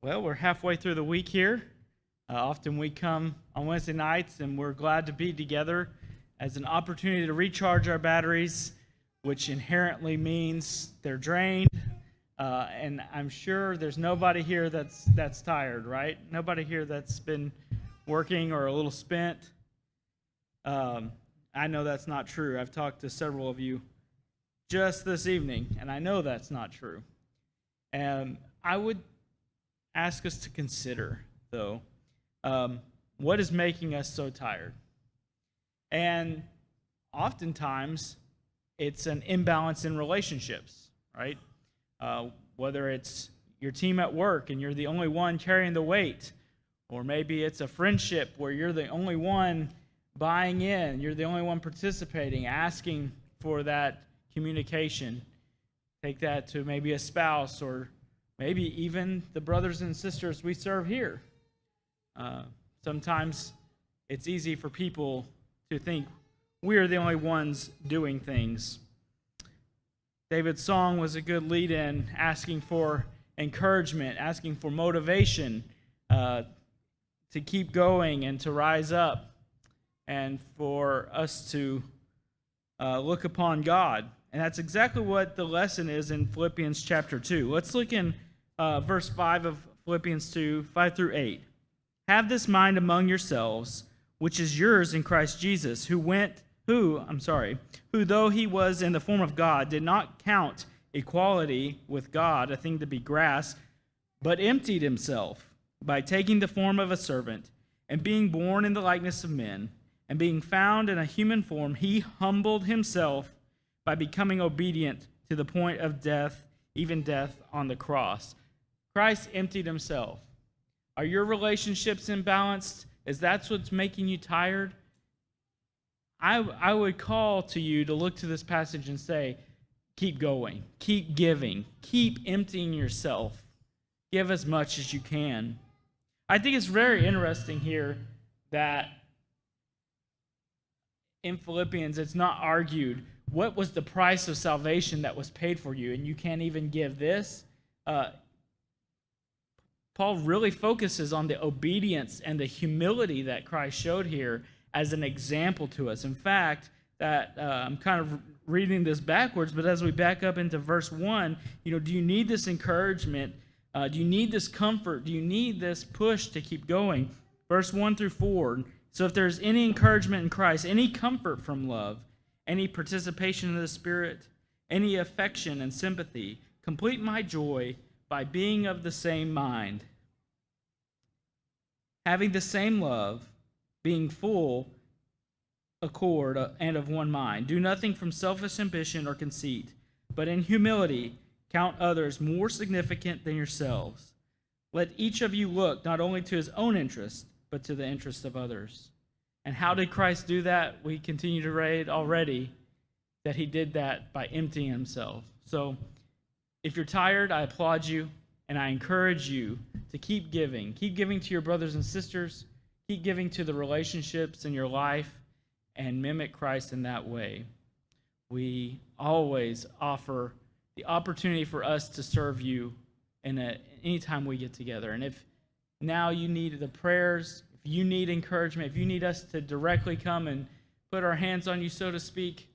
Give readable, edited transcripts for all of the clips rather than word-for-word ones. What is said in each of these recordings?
Well, we're halfway through the week here. Often we come on Wednesday nights and we're glad to be together as an opportunity to recharge our batteries, which inherently means they're drained. And I'm sure there's nobody here that's tired, right? Nobody here that's been working or a little spent. I know that's not true. I've talked to several of you just this evening, and I know that's not true. And I would ask us to consider, though, what is making us so tired? And oftentimes, it's an imbalance in relationships, right? Whether it's your team at work and you're the only one carrying the weight, or maybe it's a friendship where you're the only one buying in, you're the only one participating, asking for that communication. Take that to maybe a spouse or maybe even the brothers and sisters we serve here. Sometimes it's easy for people to think we're the only ones doing things. David's song was a good lead-in, asking for encouragement, asking for motivation to keep going and to rise up, and for us to look upon God. And that's exactly what the lesson is in Philippians chapter 2. Let's look in verse 5 of Philippians 2, 5 through 8. Have this mind among yourselves, which is yours in Christ Jesus, who though he was in the form of God, did not count equality with God a thing to be grasped, but emptied himself by taking the form of a servant, and being born in the likeness of men, and being found in a human form, he humbled himself by becoming obedient to the point of death, even death on the cross. Christ emptied himself. Are your relationships imbalanced? Is that what's making you tired? I would call to you to look to this passage and say, keep going, keep giving, keep emptying yourself. Give as much as you can. I think it's very interesting here that in Philippians, it's not argued what was the price of salvation that was paid for you, and you can't even give this. Paul really focuses on the obedience and the humility that Christ showed here as an example to us. In fact, that I'm kind of reading this backwards, but as we back up into verse 1, do you need this encouragement? Do you need this comfort? Do you need this push to keep going? Verse 1 through 4. So if there's any encouragement in Christ, any comfort from love, any participation in the Spirit, any affection and sympathy, complete my joy by being of the same mind, having the same love, being full accord and of one mind. Do nothing from selfish ambition or conceit, but in humility count others more significant than yourselves. Let each of you look not only to his own interest, but to the interest of others. And how did Christ do that? We continue to read already that he did that by emptying himself. So if you're tired, I applaud you, and I encourage you to keep giving. Keep giving to your brothers and sisters. Keep giving to the relationships in your life, and mimic Christ in that way. We always offer the opportunity for us to serve you anytime we get together. And if now you need the prayers, if you need encouragement, if you need us to directly come and put our hands on you, so to speak,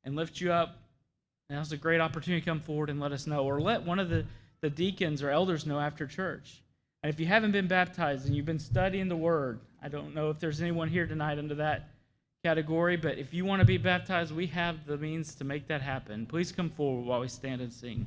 and lift you up, now's a great opportunity to come forward and let us know. Or let one of the deacons or elders know after church. And if you haven't been baptized and you've been studying the Word, I don't know if there's anyone here tonight under that category, but if you want to be baptized, we have the means to make that happen. Please come forward while we stand and sing.